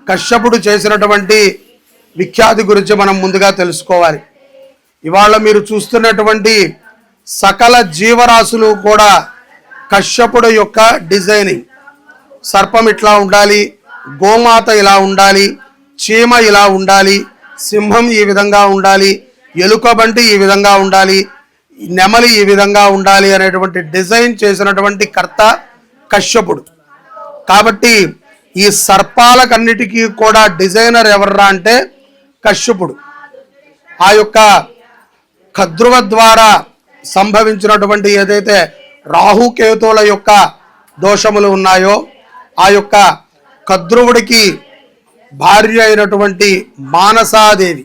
కశ్యపుడు చేసినటువంటి విఖ్యాతి గురించి మనం ముందుగా తెలుసుకోవాలి. ఇవాళ మీరు చూస్తున్నటువంటి సకల జీవరాశులు కూడా కశ్యపుడు యొక్క డిజైనింగ్. సర్పం ఇట్లా ఉండాలి, గోమాత ఇలా ఉండాలి, చీమ ఇలా ఉండాలి, సింహం ఈ విధంగా ఉండాలి, ఎలుకబంటి ఈ విధంగా ఉండాలి, నెమలి ఈ విధంగా ఉండాలి అనేటువంటి డిజైన్ చేసినటువంటి కర్త కశ్యపుడు. కాబట్టి ఈ సర్పాలకన్నిటికీ కూడా డిజైనర్ ఎవర్రా అంటే కశ్యపుడు. ఆ యొక్క కద్రువ ద్వారా సంభవించినటువంటి ఏదైతే రాహుకేతువుల యొక్క దోషములు ఉన్నాయో ఆ యొక్క కద్రువుడికి భార్య అయినటువంటి మానసాదేవి,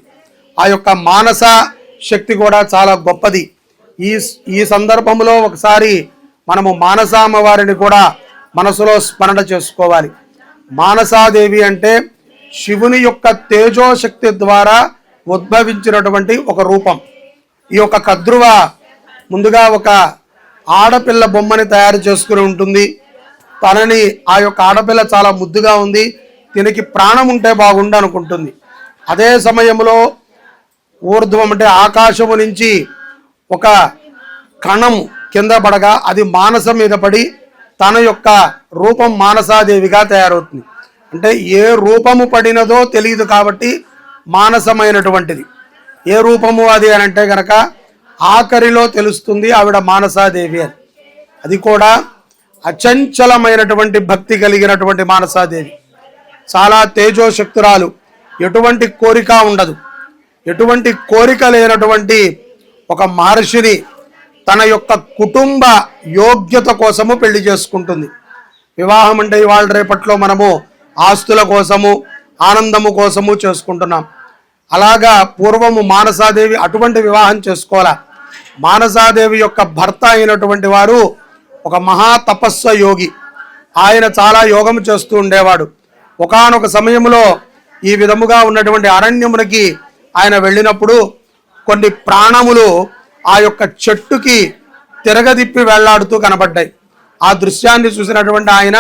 ఆ యొక్క మానస శక్తి కూడా చాలా గొప్పది. ఈ సందర్భంలో ఒకసారి మనము మానసామ్మ వారిని కూడా మనసులో స్మరణ చేసుకోవాలి. మానసాదేవి అంటే శివుని యొక్క తేజోశక్తి ద్వారా ఉద్భవించినటువంటి ఒక రూపం. ఈ యొక్క కద్రువ ముందుగా ఒక ఆడపిల్ల బొమ్మని తయారు చేసుకుని ఉంటుంది. తనని ఆ యొక్క ఆడపిల్ల చాలా ముద్దుగా ఉంది, దీనికి ప్రాణం ఉంటే బాగుండు అనుకుంటుంది. అదే సమయంలో ఊర్ధ్వం అంటే ఆకాశము నుంచి ఒక కణం కింద పడగా అది మానస మీద పడి తన యొక్క రూపం మానసాదేవిగా తయారవుతుంది. అంటే ఏ రూపము పడినదో తెలియదు కాబట్టి మానసమైనటువంటిది. ఏ రూపము అది అని అంటే కనుక ఆఖరిలో తెలుస్తుంది ఆవిడ మానసాదేవి అని. అది కూడా అచంచలమైనటువంటి భక్తి కలిగినటువంటి మానసాదేవి, చాలా తేజోశక్తురాలు, ఎటువంటి కోరిక ఉండదు. ఎటువంటి కోరిక లేనటువంటి ఒక మహర్షిని తన యొక్క కుటుంబ యోగ్యత కోసము పెళ్లి చేసుకుంటుంది. వివాహం అంటే ఇవాళ రేపట్లో మనము ఆస్తుల కోసము ఆనందము కోసము చేసుకుంటున్నాం. అలాగా పూర్వము మానసాదేవి అటువంటి వివాహం చేసుకోవాలా. మానసాదేవి యొక్క భర్త అయినటువంటి వారు ఒక మహా తపస్వ యోగి. ఆయన చాలా యోగం చేస్తూ ఉండేవాడు. ఒకానొక సమయంలో ఈ విధముగా ఉన్నటువంటి అరణ్యమునికి ఆయన వెళ్ళినప్పుడు కొన్ని ప్రాణములు ఆ యొక్క చెట్టుకి తిరగదిప్పి వెళ్లాడుతూ కనబడ్డాయి. ఆ దృశ్యాన్ని చూసినటువంటి ఆయన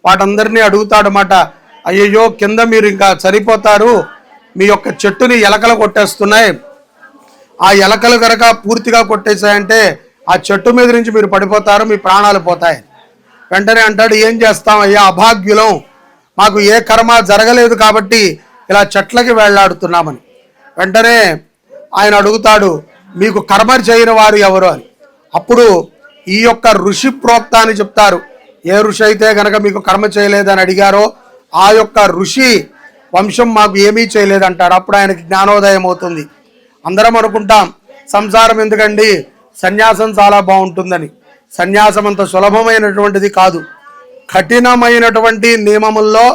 వాటందరినీ అడుగుతాడన్నమాట, అయ్యయ్యో కింద మీరు ఇంకా సరిపోతారు, మీ యొక్క చెట్టుని ఎలకలు కొట్టేస్తున్నాయి, ఆ ఎలకలు కనుక పూర్తిగా కొట్టేశాయంటే ఆ చెట్టు మీద నుంచి మీరు పడిపోతారు, మీ ప్రాణాలు పోతాయి. వెంటనే అంటాడు, ఏం చేస్తాం అయ్యా, అభాగ్యులం, మాకు ఏ కర్మ జరగలేదు కాబట్టి ఇలా చెట్లకి వేళ్లాడుతున్నామని. వెంటనే ఆయన అడుగుతాడు, మీకు కర్మ చేయని వారు ఎవరు అని. అప్పుడు ఈ యొక్క ఋషి ప్రోక్త అని చెప్తారు. ఏ ఋషి అయితే కనుక మీకు కర్మ చేయలేదని అడిగారో ఆ యొక్క ఋషి వంశం మాకు ఏమీ చేయలేదంటారు. అప్పుడు ఆయనకి జ్ఞానోదయం అవుతుంది. అందరం అనుకుంటాం సంసారం ఎందుకండి, సన్యాసం చాలా బాగుంటుందని. సన్యాసం అంత సులభమైనటువంటిది కాదు. కఠినమైనటువంటి నియమముల్లో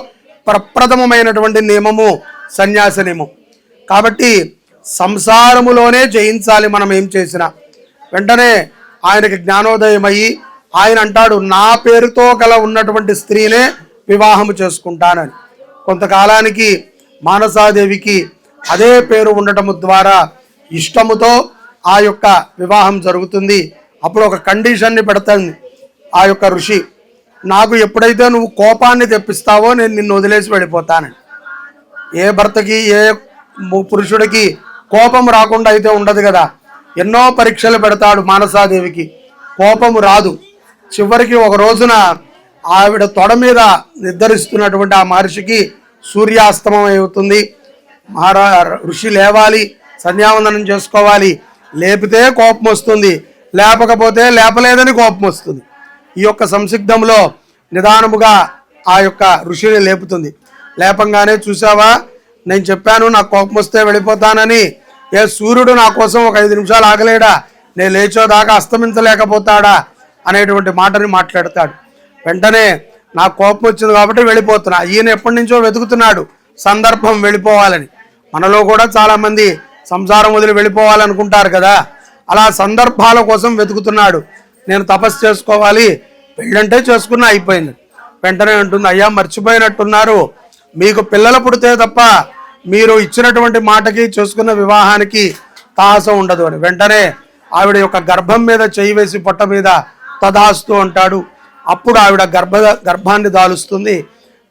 ప్రప్రథమమైనటువంటి నియమము సన్యాస నియమం. కాబట్టి సంసారములోనే జయించాలి మనం ఏం చేసినా. వెంటనే ఆయనకి జ్ఞానోదయం అయ్యి ఆయన అంటాడు, నా పేరుతో గల ఉన్నటువంటి స్త్రీనే వివాహము చేసుకుంటానని. కొంతకాలానికి మానసాదేవికి అదే పేరు ఉండటం ద్వారా ఇష్టముతో ఆ యొక్క వివాహం జరుగుతుంది. అప్పుడు ఒక కండిషన్ని పెడతాను ఆ యొక్క ఋషి, నాకు ఎప్పుడైతే నువ్వు కోపాన్ని తెప్పిస్తావో నేను నిన్ను వదిలేసి వెళ్ళిపోతానని. ఏ భర్తకి ఏ పురుషుడికి కోపం రాకుండా అయితే ఉండదు కదా. ఎన్నో పరీక్షలు పెడతాడు మానసాదేవికి, కోపము రాదు. చివరికి ఒక రోజున ఆవిడ తొడ మీద నిద్రిస్తున్నటువంటి ఆ మహర్షికి సూర్యాస్తమం అవుతుంది. ఋషి లేవాలి, సంధ్యావందనం చేసుకోవాలి. లేపితే కోపం వస్తుంది, లేపకపోతే లేపలేదని కోపం వస్తుంది. ఈ యొక్క సంసిగ్ధంలో నిదానముగా ఆ యొక్క ఋషిని లేపుతుంది. లేపంగానే, చూసావా నేను చెప్పాను నాకు కోపం వస్తే వెళ్ళిపోతానని, ఏ సూర్యుడు నా కోసం ఒక 5 నిమిషాలు ఆగలేడా, నేను లేచోదాకా అస్తమించలేకపోతాడా అనేటువంటి మాటని మాట్లాడతాడు. వెంటనే నాకు కోపం వచ్చింది కాబట్టి వెళ్ళిపోతున్నా. ఈయన ఎప్పటి నుంచో వెతుకుతున్నాడు సందర్భం వెళ్ళిపోవాలని. మనలో కూడా చాలామంది సంసారం వదిలి వెళ్ళిపోవాలనుకుంటారు కదా, అలా సందర్భాల కోసం వెతుకుతున్నాడు. నేను తపస్సు చేసుకోవాలి, పెళ్ళంటే చేసుకున్నా అయిపోయింది. వెంటనే అంటుంది, అయ్యా మర్చిపోయినట్టున్నారు, మీకు పిల్లలు పుడితే తప్ప మీరు ఇచ్చినటువంటి మాటకి చేసుకున్న వివాహానికి తాహసం ఉండదు అని. వెంటనే ఆవిడ యొక్క గర్భం మీద చేయి వేసి పొట్ట మీద తదాస్తు అంటాడు. అప్పుడు ఆవిడ గర్భాన్ని దాలుస్తుంది.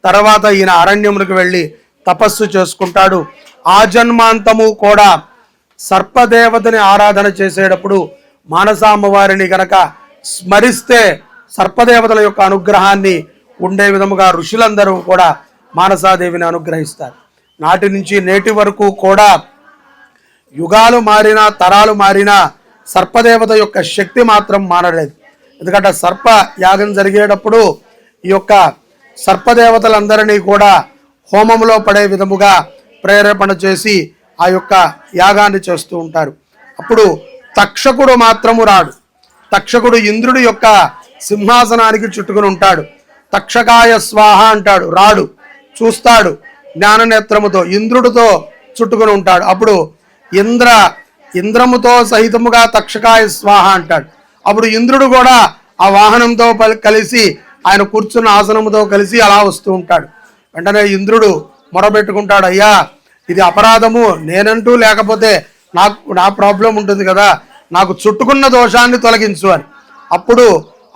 తర్వాత ఈయన అరణ్యమునికి వెళ్ళి తపస్సు చేసుకుంటాడు. ఆ జన్మాంతము కూడా సర్పదేవతని ఆరాధన చేసేటప్పుడు మానసామ్మవారిని గనక స్మరిస్తే సర్పదేవతల యొక్క అనుగ్రహాన్ని ఉండే విధముగా ఋషులందరూ కూడా మానసాదేవిని అనుగ్రహిస్తారు. నాటి నుంచి నేటి వరకు కూడా యుగాలు మారినా తరాలు మారినా సర్పదేవత యొక్క శక్తి మాత్రం మానలేదు. ఎందుకంటే సర్ప యాగం జరిగేటప్పుడు ఈ యొక్క సర్పదేవతలందరినీ కూడా హోమంలో పడే విధముగా ప్రేరేపణ చేసి ఆ యొక్క యాగాన్ని చేస్తూ ఉంటారు. అప్పుడు తక్షకుడు మాత్రము రాడు. తక్షకుడు ఇంద్రుడి యొక్క సింహాసనానికి చుట్టుకుని ఉంటాడు. తక్షకాయ స్వాహ అంటాడు, రాడు, చూస్తాడు జ్ఞాననేత్రముతో, ఇంద్రుడితో చుట్టుకుని ఉంటాడు. అప్పుడు ఇంద్రముతో సహితముగా తక్షకాయ స్వాహ అంటాడు. అప్పుడు ఇంద్రుడు కూడా ఆ వాహనంతో కలిసి ఆయన కూర్చున్న ఆసనముతో కలిసి అలా వస్తూ ఉంటాడు. వెంటనే ఇంద్రుడు మొరబెట్టుకుంటాడు, అయ్యా ఇది అపరాధము, నేనంటూ లేకపోతే నా ప్రాబ్లం ఉంటుంది కదా, నాకు చుట్టుకున్న దోషాన్ని తొలగించు అని. అప్పుడు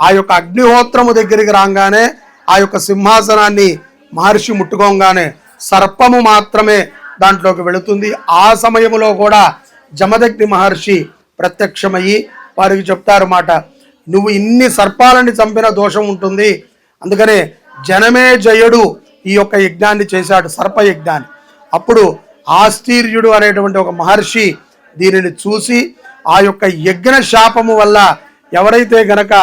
ఆ యొక్క అగ్నిహోత్రము దగ్గరికి రాగానే ఆ యొక్క సింహాసనాన్ని మహర్షి ముట్టుకోగానే సర్పము మాత్రమే దాంట్లోకి వెళుతుంది. ఆ సమయంలో కూడా జమదగ్ని మహర్షి ప్రత్యక్షమయ్యి వారికి చెప్తారు మాట, నువ్వు ఇన్ని సర్పాలని చంపిన దోషం ఉంటుంది, అందుకనే జనమేజయుడు ఈ యొక్క యజ్ఞాన్ని చేశాడు, సర్పయజ్ఞాన్ని. అప్పుడు ఆస్థీర్యుడు అనేటువంటి ఒక మహర్షి దీనిని చూసి ఆ యొక్క యజ్ఞ శాపము వల్ల ఎవరైతే గనక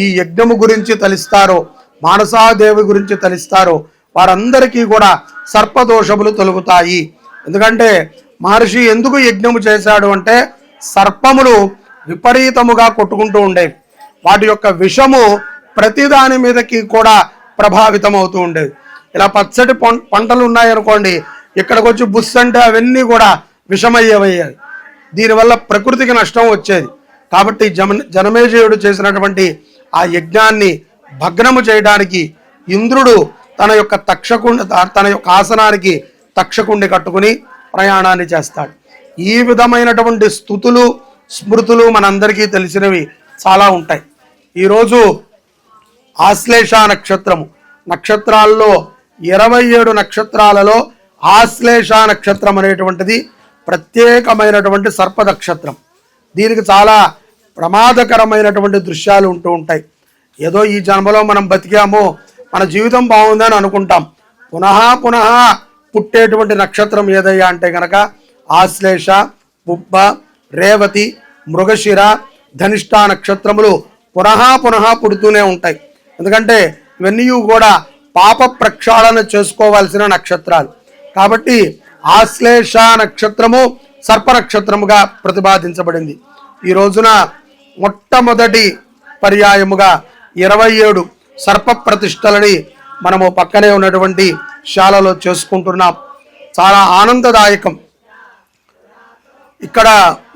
ఈ యజ్ఞము గురించి తలిస్తారో, మానసాదేవి గురించి తలిస్తారో వారందరికీ కూడా సర్పదోషములు తొలగుతాయి. ఎందుకంటే మహర్షి ఎందుకు యజ్ఞము చేశాడు అంటే సర్పములు విపరీతముగా కొట్టుకుంటూ ఉండేవి. వాటి యొక్క విషము ప్రతిదాని మీదకి కూడా ప్రభావితం అవుతూ ఉండేది. ఇలా పచ్చటి పంటలు ఉన్నాయనుకోండి, ఇక్కడికి వచ్చి బుస్ అంటే అవన్నీ కూడా విషమయ్యేవయ్యాయి. దీనివల్ల ప్రకృతికి నష్టం వచ్చేది. కాబట్టి జనమేజయుడు చేసినటువంటి ఆ యజ్ఞాన్ని భగ్నము చేయడానికి ఇంద్రుడు తన యొక్క ఆసనానికి తక్షకుండి కట్టుకుని ప్రయాణాన్ని చేస్తాడు. ఈ విధమైనటువంటి స్తుతులు స్మృతులు మనందరికీ తెలిసినవి చాలా ఉంటాయి. ఈరోజు ఆశ్లేష నక్షత్రము, నక్షత్రాల్లో 27 నక్షత్రాలలో ఆశ్లేష నక్షత్రం అనేటువంటిది ప్రత్యేకమైనటువంటి సర్ప నక్షత్రం. దీనికి చాలా ప్రమాదకరమైనటువంటి దృశ్యాలు ఉంటూ ఉంటాయి. ఏదో ఈ జన్మలో మనం బతికామో, మన జీవితం బాగుందని అనుకుంటాం. పునః పుట్టేటువంటి నక్షత్రం ఏదయ్యా అంటే కనుక ఆశ్లేష, పుబ్బ, రేవతి, మృగశిర, ధనిష్ట నక్షత్రములు పునః పుడుతూనే ఉంటాయి. ఎందుకంటే ఇవన్నీ కూడా పాప ప్రక్షాళన చేసుకోవాల్సిన నక్షత్రాలు. కాబట్టి ఆశ్లేష నక్షత్రము సర్ప నక్షత్రముగా ప్రతిపాదించబడింది. ఈ రోజున మొట్టమొదటి పర్యాయముగా 27 సర్ప ప్రతిష్టలని మనము పక్కనే ఉన్నటువంటి శాలలో చేసుకుంటున్నాం. చాలా ఆనందదాయకం. ఇక్కడ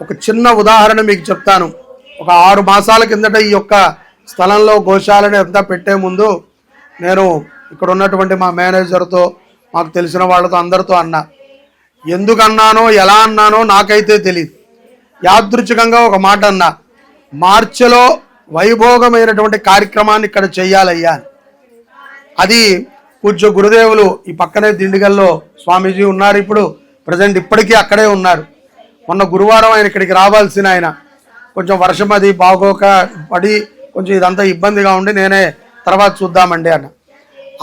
ఒక చిన్న ఉదాహరణ మీకు చెప్తాను. ఒక 6 మాసాల కిందట ఈ యొక్క స్థలంలో గోశాలని అంతా పెట్టే ముందు నేను ఇక్కడ ఉన్నటువంటి మా మేనేజర్తో, మాకు తెలిసిన వాళ్ళతో అందరితో అన్నా. ఎందుకు అన్నానో ఎలా అన్నానో నాకైతే తెలియదు. యాదృచ్ఛికంగా ఒక మాట అన్నా, మార్చిలో వైభోగమైనటువంటి కార్యక్రమాన్ని ఇక్కడ చెయ్యాలయ్యా. అది పూజ్య గురుదేవులు ఈ పక్కనే దిండిగల్లో స్వామీజీ ఉన్నారు, ఇప్పుడు ప్రజెంట్ ఇప్పటికీ అక్కడే ఉన్నారు. మొన్న గురువారం ఆయన ఇక్కడికి రావాల్సిన ఆయన కొంచెం వర్షం అది బాగోక పడి కొంచెం ఇదంతా ఇబ్బందిగా ఉండి నేనే తర్వాత చూద్దామండి అన్న.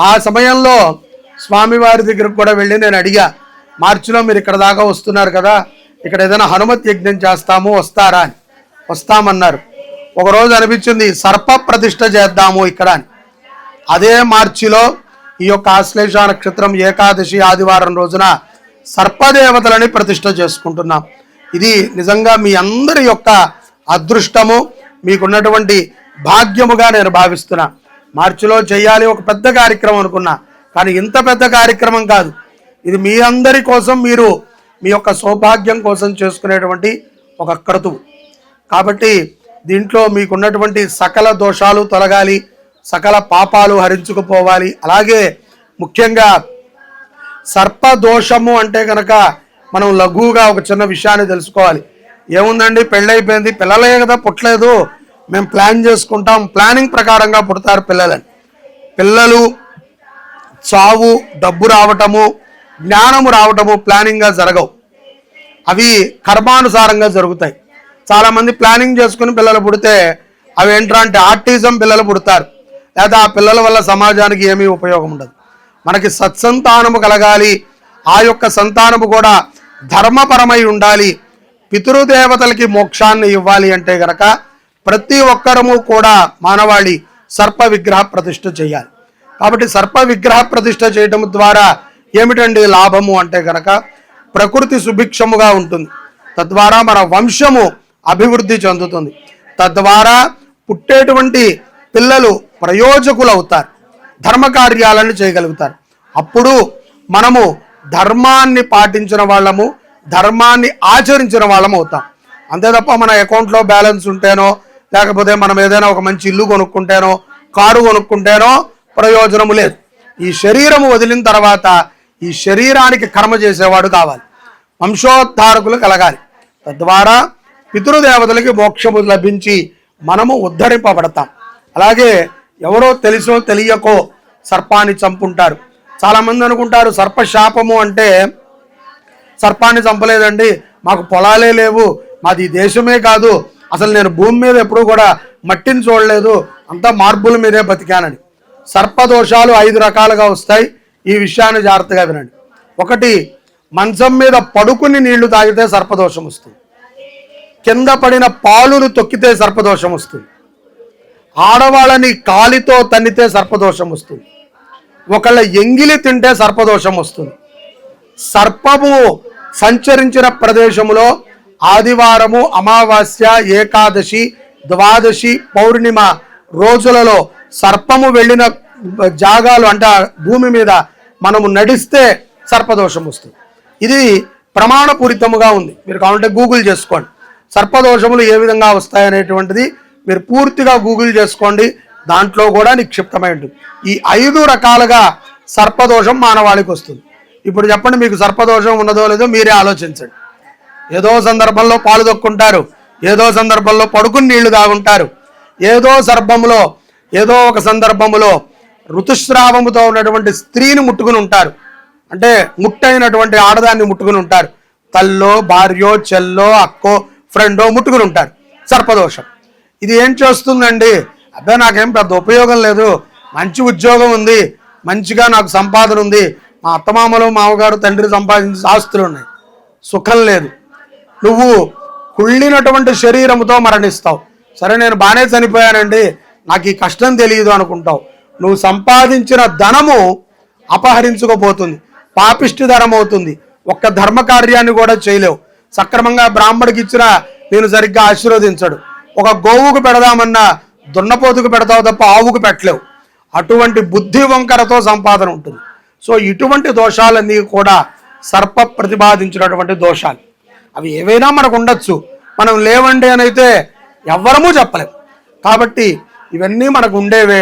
ఆ సమయంలో స్వామివారి దగ్గరకు కూడా వెళ్ళి నేను అడిగా, మార్చిలో మీరు ఇక్కడ దాకా వస్తున్నారు కదా, ఇక్కడ ఏదైనా హనుమత్ యజ్ఞం చేస్తాము, వస్తారా అని. వస్తామన్నారు. ఒకరోజు అనిపించింది సర్ప ప్రతిష్ఠ చేద్దాము ఇక్కడ అని. అదే మార్చిలో ఈ యొక్క ఆశ్లేష నక్షత్రం ఏకాదశి ఆదివారం రోజున సర్పదేవతలని ప్రతిష్ఠ చేసుకుంటున్నాం. ఇది నిజంగా మీ అందరి యొక్క అదృష్టము, మీకున్నటువంటి భాగ్యముగా నేను భావిస్తున్నా. మార్చిలో చేయాలి ఒక పెద్ద కార్యక్రమం అనుకున్నా, కానీ ఇంత పెద్ద కార్యక్రమం కాదు. ఇది మీ అందరి కోసం, మీరు మీ యొక్క సౌభాగ్యం కోసం చేసుకునేటువంటి ఒక క్రతువు. కాబట్టి దీంట్లో మీకున్నటువంటి సకల దోషాలు తొలగాలి, సకల పాపాలు హరించుకుపోవాలి. అలాగే ముఖ్యంగా సర్పదోషము అంటే కనుక మనం లఘువుగా ఒక చిన్న విషయాన్ని తెలుసుకోవాలి. ఏముందండి, పెళ్ళైపోయింది, పిల్లలే కదా పుట్టలేదు, మేము ప్లాన్ చేసుకుంటాం, ప్లానింగ్ ప్రకారంగా పుడతారు పిల్లలని. పిల్లలు, చావు, డబ్బు రావటము, జ్ఞానము రావటము ప్లానింగ్గా జరగవు, అవి కర్మానుసారంగా జరుగుతాయి. చాలామంది ప్లానింగ్ చేసుకుని పిల్లలు పుడితే అవి ఏంటంటే ఆర్టిజం పిల్లలు పుడతారు, లేదా ఆ పిల్లల వల్ల సమాజానికి ఏమీ ఉపయోగం ఉండదు. మనకి సత్సంతానము కలగాలి, ఆ యొక్క సంతానము కూడా ధర్మపరమై ఉండాలి, పితృదేవతలకి మోక్షాన్ని ఇవ్వాలి అంటే గనక ప్రతి ఒక్కరము కూడా మానవాళి సర్ప విగ్రహ ప్రతిష్ఠ చేయాలి. కాబట్టి సర్ప విగ్రహ ప్రతిష్ఠ చేయడం ద్వారా ఏమిటండి లాభము అంటే గనక ప్రకృతి సుభిక్షముగా ఉంటుంది, తద్వారా మన వంశము అభివృద్ధి చెందుతుంది, తద్వారా పుట్టేటువంటి పిల్లలు ప్రయోజకులు అవుతారు, ధర్మకార్యాలను చేయగలుగుతారు. అప్పుడు మనము ధర్మాన్ని పాటించిన వాళ్ళము, ధర్మాన్ని ఆచరించిన వాళ్ళము అవుతాం. అంతే తప్ప మన అకౌంట్లో బ్యాలెన్స్ ఉంటేనో, లేకపోతే మనం ఏదైనా ఒక మంచి ఇల్లు కొనుక్కుంటేనో, కారు కొనుక్కుంటేనో ప్రయోజనము లేదు. ఈ శరీరము వదిలిన తర్వాత ఈ శరీరానికి కర్మ చేసేవాడు కావాలి, వంశోద్ధారకులు కలగాలి, తద్వారా పితృదేవతలకి మోక్షము లభించి మనము ఉద్ధరింపబడతాం. అలాగే ఎవరో తెలుసో తెలియకో సర్పాన్ని చంపుంటారు. చాలామంది అనుకుంటారు సర్పశాపము అంటే సర్పాన్ని చంపలేదండి, మాకు పొలాలే లేవు, మాది దేశమే కాదు, అసలు నేను భూమి మీద ఎప్పుడూ కూడా మట్టిని చూడలేదు, అంతా మార్బుల మీదే బతికానని. సర్పదోషాలు 5 రకాలుగా వస్తాయి. ఈ విషయాన్ని జాగ్రత్తగా వినండి. 1, మంచం మీద పడుకుని నీళ్లు తాగితే సర్పదోషం వస్తుంది. కింద పడిన పాలును తొక్కితే సర్పదోషం వస్తుంది. ఆడవాళ్ళని కాలితో తన్నితే సర్పదోషం వస్తుంది. ఒకళ్ళ ఎంగిలి తింటే సర్పదోషం వస్తుంది. సర్పము సంచరించిన ప్రదేశంలో ఆదివారము, అమావాస్య, ఏకాదశి, ద్వాదశి, పౌర్ణిమ రోజులలో సర్పము వెళ్ళిన జాగాలు అంటే భూమి మీద మనము నడిస్తే సర్పదోషం వస్తుంది. ఇది ప్రమాణపూరితముగా ఉంది, మీరు కావాలంటే గూగుల్ చేసుకోండి. సర్పదోషములు ఏ విధంగా వస్తాయనేటువంటిది మీరు పూర్తిగా గూగుల్ చేసుకోండి, దాంట్లో కూడా నిక్షిప్తమై ఉంటుంది. ఈ 5 రకాలుగా సర్పదోషం మానవాళికి వస్తుంది. ఇప్పుడు చెప్పండి, మీకు సర్పదోషం ఉన్నదో లేదో మీరే ఆలోచించండి. ఏదో సందర్భంలో పాలు దొక్కుంటారు, ఏదో సందర్భంలో పడుకుని నీళ్లు తాగుంటారు, ఏదో సర్పములో ఏదో ఒక సందర్భములో ఋతుస్రావముతో ఉన్నటువంటి స్త్రీని ముట్టుకుని ఉంటారు, అంటే ముట్టైనటువంటి ఆడదాన్ని ముట్టుకుని ఉంటారు, తల్లో, భార్యో, చెల్లో, అక్కో, ఫ్రెండో ముట్టుకుని ఉంటారు. సర్పదోషం ఇది ఏం చేస్తుందండి? అబ్బాయి నాకేం పెద్ద ఉపయోగం లేదు, మంచి ఉద్యోగం ఉంది, మంచిగా నాకు సంపాదన ఉంది, మా అత్తమామలు, మామగారు, తండ్రి సంపాదించి ఆస్తులు ఉన్నాయి, సుఖం లేదు, నువ్వు కుళ్ళినటువంటి శరీరంతో మరణిస్తావు. సరే నేను బాగానే చనిపోయానండి, నాకు ఈ కష్టం తెలియదు అనుకుంటావు. నువ్వు సంపాదించిన ధనము అపహరించుకోపోతుంది, పాపిష్టి ధనం అవుతుంది, ఒక్క ధర్మకార్యాన్ని కూడా చేయలేవు. సక్రమంగా బ్రాహ్మడికి ఇచ్చినా నేను సరిగ్గా ఆశీర్వదించడు. ఒక గోవుకు పెడదామన్నా దున్నపోతుకు పెడతావు తప్ప ఆవుకు పెట్టలేవు. అటువంటి బుద్ధి వంకరతో సంపాదన ఉంటుంది. సో ఇటువంటి దోషాలన్నీ కూడా సర్ప ప్రతిపాదించినటువంటి దోషాలు. అవి ఏవైనా మనకు ఉండొచ్చు, మనం లేవండి అని అయితే ఎవ్వరము చెప్పలేం. కాబట్టి ఇవన్నీ మనకు ఉండేవే.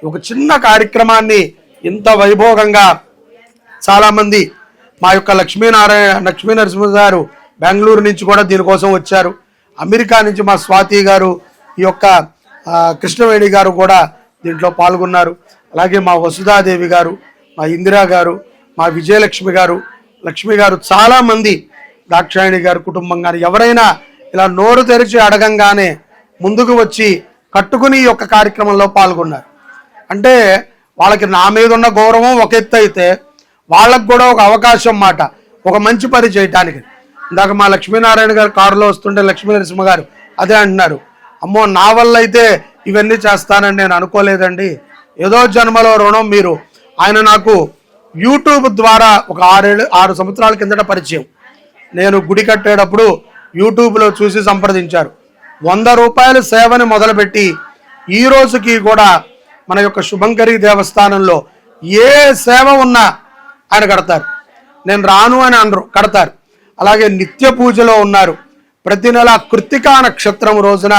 ఒక చిన్న కార్యక్రమాన్ని ఇంత వైభోగంగా చాలామంది మా యొక్క లక్ష్మీ నరసింహ గారు బెంగళూరు నుంచి కూడా దీనికోసం వచ్చారు. అమెరికా నుంచి మా స్వాతి గారు, ఈ యొక్క కృష్ణవేణి గారు కూడా దీంట్లో పాల్గొన్నారు. అలాగే మా వసుధాదేవి గారు, మా ఇందిరా గారు, మా విజయలక్ష్మి గారు, లక్ష్మి గారు, చాలామంది, దాక్షాయణి గారు కుటుంబం కానీ ఎవరైనా ఇలా నోరు తెరిచి అడగంగానే ముందుకు వచ్చి కట్టుకుని ఈ యొక్క కార్యక్రమంలో పాల్గొన్నారు. అంటే వాళ్ళకి నా మీద ఉన్న గౌరవం ఒక ఎత్తు అయితే వాళ్ళకు కూడా ఒక అవకాశం మాట, ఒక మంచి పని చేయటానికి. ఇందాక మా లక్ష్మీనారాయణ గారు కారులో వస్తుంటే లక్ష్మీ నరసింహ గారు అదే అంటున్నారు, అమ్మో నా వల్ల అయితే ఇవన్నీ చేస్తానని నేను అనుకోలేదండి, ఏదో జన్మలో రుణం మీరు. ఆయన నాకు యూట్యూబ్ ద్వారా ఒక 6 సంవత్సరాల కిందట పరిచయం. నేను గుడి కట్టేటప్పుడు యూట్యూబ్లో చూసి సంప్రదించారు. 100 రూపాయల సేవని మొదలుపెట్టి ఈ రోజుకి కూడా మన యొక్క శుభంకరి దేవస్థానంలో ఏ సేవ ఉన్నా ఆయన కడతారు. నేను రాను అని అనరు, కడతారు. అలాగే నిత్య పూజలో ఉన్నారు. ప్రతి నెల కృత్తికా నక్షత్రం రోజున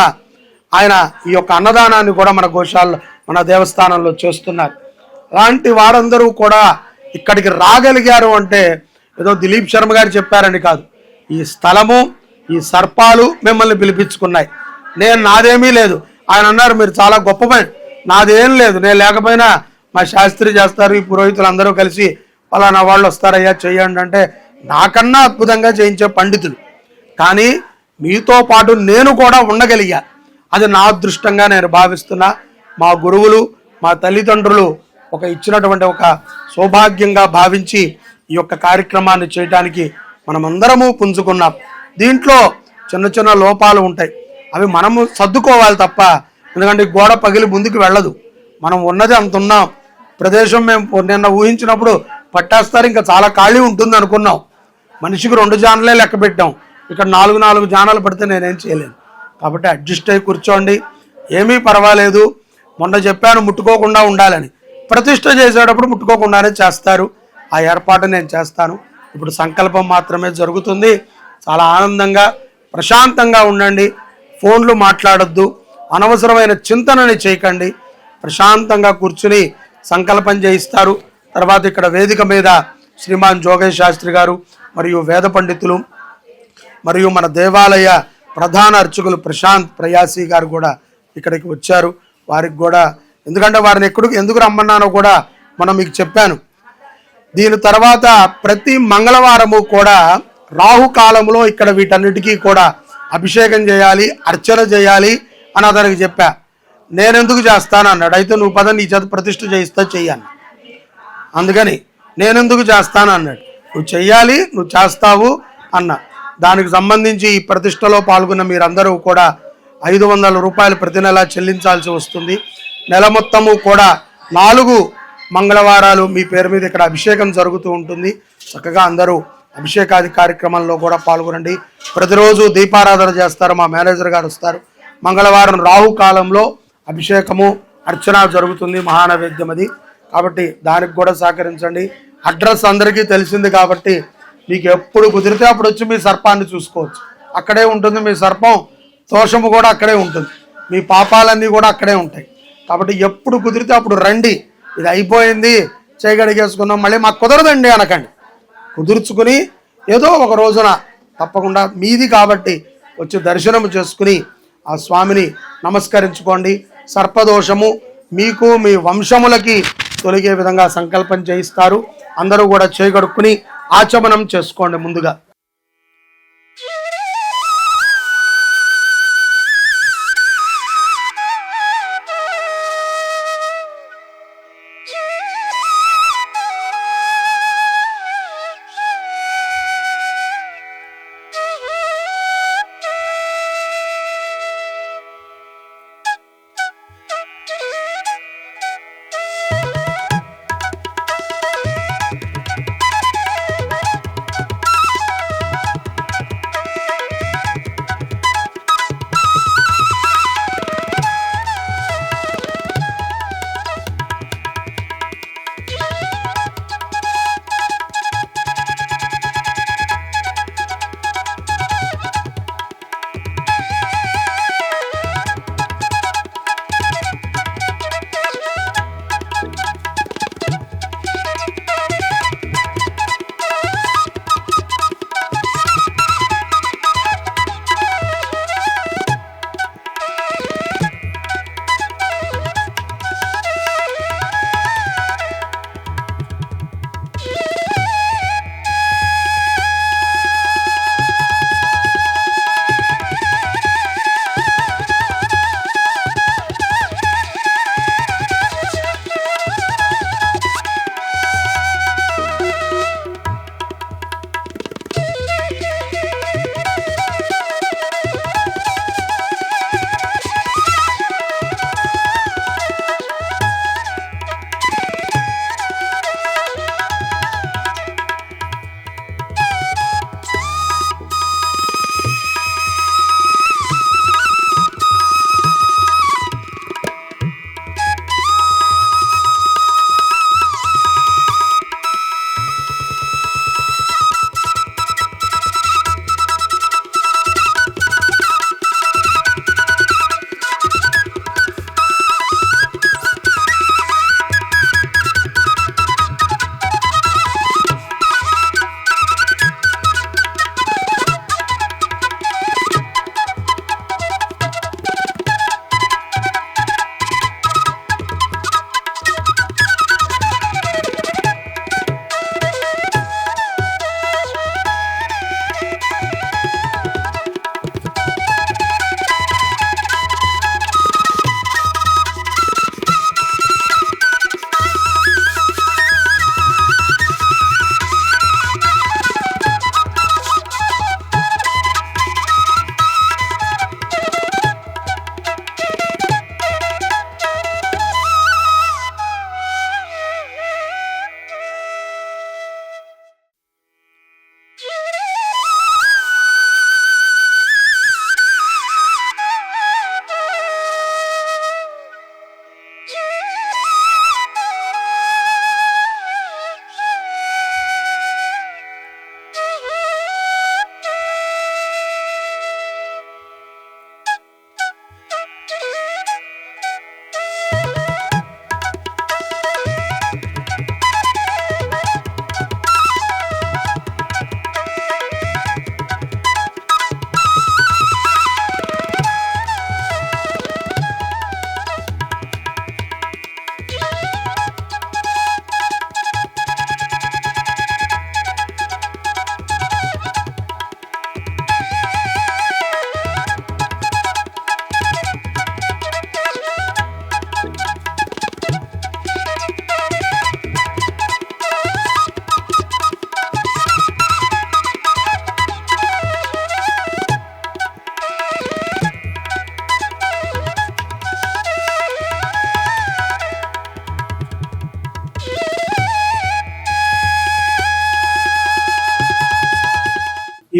ఆయన ఈ యొక్క అన్నదానాన్ని కూడా మన గోశాలలో, మన దేవస్థానంలో చేస్తున్నారు. అలాంటి వారందరూ కూడా ఇక్కడికి రాగలిగారు అంటే ఏదో దిలీప్ శర్మ గారు చెప్పారని కాదు, ఈ స్థలము, ఈ సర్పాలు మిమ్మల్ని పిలిపించుకున్నాయి. నేను నాదేమీ లేదు. ఆయన అన్నారు మీరు చాలా గొప్ప పని, నాదేం లేదు, నేను లేకపోయినా మా శాస్త్రి చేస్తారు, ఈ పురోహితులు అందరూ కలిసి పలానా వాళ్ళు వస్తారయ్యా చేయండి అంటే నాకన్నా అద్భుతంగా చేయించే పండితులు. కానీ మీతో పాటు నేను కూడా ఉండగలిగా, అది నా అదృష్టంగా నేను భావిస్తున్నా. మా గురువులు మా తల్లిదండ్రులు ఇచ్చినటువంటి ఒక సౌభాగ్యంగా భావించి ఈ యొక్క కార్యక్రమాన్ని చేయడానికి మనమందరము పుంజుకున్నాం. దీంట్లో చిన్న చిన్న లోపాలు ఉంటాయి, అవి మనము సర్దుకోవాలి తప్ప, ఎందుకంటే గోడ పగిలి ముందుకు వెళ్ళదు. మనం ఉన్నది అంత ఉన్నాం. ప్రదేశం మేము నిన్న ఊహించినప్పుడు పట్టేస్తారు, ఇంకా చాలా ఖాళీ ఉంటుంది అనుకున్నాం. మనిషికి 2 జానలే లెక్క పెట్టాం, ఇక్కడ 4 జానాలు పడితే నేనేం చేయలేను. కాబట్టి అడ్జస్ట్ అయ్యి కూర్చోండి, ఏమీ పర్వాలేదు. మొన్న చెప్పాను ముట్టుకోకుండా ఉండాలని, ప్రతిష్ట చేసేటప్పుడు ముట్టుకోకుండానే చేస్తారు. ఆ ఏర్పాటు నేను చేస్తాను. ఇప్పుడు సంకల్పం మాత్రమే జరుగుతుంది. చాలా ఆనందంగా ప్రశాంతంగా ఉండండి. ఫోన్లు మాట్లాడొద్దు, అనవసరమైన చింతనని చేయకండి. ప్రశాంతంగా కూర్చుని సంకల్పం చేయిస్తారు. తర్వాత ఇక్కడ వేదిక మీద శ్రీమాన్ జోగేష్ శాస్త్రి గారు మరియు వేద పండితులు మరియు మన దేవాలయ ప్రధాన అర్చకులు ప్రశాంత్ ప్రయాసి గారు కూడా ఇక్కడికి వచ్చారు. వారికి కూడా, ఎందుకంటే వారిని ఎందుకు రమ్మన్నానో కూడా మనం మీకు చెప్పాను. దీని తర్వాత ప్రతి మంగళవారము కూడా రాహుకాలంలో ఇక్కడ వీటన్నిటికీ కూడా అభిషేకం చేయాలి, అర్చన చేయాలి అని అతనికి చెప్పా. నేనెందుకు చేస్తాను అన్నాడు. అయితే నువ్వు పద, నీ చేత ప్రతిష్ఠ చేయిస్తా చెయ్యాను. అందుకని నేనెందుకు చేస్తాను అన్నాడు. నువ్వు చెయ్యాలి, నువ్వు చేస్తావు అన్న. దానికి సంబంధించి ఈ ప్రతిష్టలో పాల్గొన్న మీరందరూ కూడా 500 రూపాయలు ప్రతి నెల చెల్లించాల్సి వస్తుంది. నెల మొత్తము కూడా 4 మంగళవారాలు మీ పేరు మీద ఇక్కడ అభిషేకం జరుగుతూ ఉంటుంది. చక్కగా అందరూ అభిషేకాది కార్యక్రమంలో కూడా పాల్గొనండి. ప్రతిరోజు దీపారాధన చేస్తారు, మా మేనేజర్ గారు వస్తారు. మంగళవారం రాహు కాలంలో అభిషేకము అర్చన జరుగుతుంది, మహానైవేద్యం అది. కాబట్టి దానికి కూడా సహకరించండి. అడ్రస్ అందరికీ తెలిసింది కాబట్టి మీకు ఎప్పుడు కుదిరితే అప్పుడు వచ్చి మీ సర్పాన్ని చూసుకోవచ్చు. అక్కడే ఉంటుంది మీ సర్పం, దోషము కూడా అక్కడే ఉంటుంది, మీ పాపాలన్నీ కూడా అక్కడే ఉంటాయి. కాబట్టి ఎప్పుడు కుదిరితే అప్పుడు రండి. ఇది అయిపోయింది, చేయగడిగేసుకున్నాం, మళ్ళీ మాకు కుదరదండి అనకండి. కుదుర్చుకుని ఏదో ఒక రోజున తప్పకుండా మీది కాబట్టి వచ్చి దర్శనం చేసుకుని ఆ స్వామిని నమస్కరించుకోండి. సర్పదోషము మీకు మీ వంశములకి తొలగే విధంగా సంకల్పం చేయిస్తారు. అందరూ కూడా చేయగడుక్కుని ఆచమనం చేసుకోండి ముందుగా.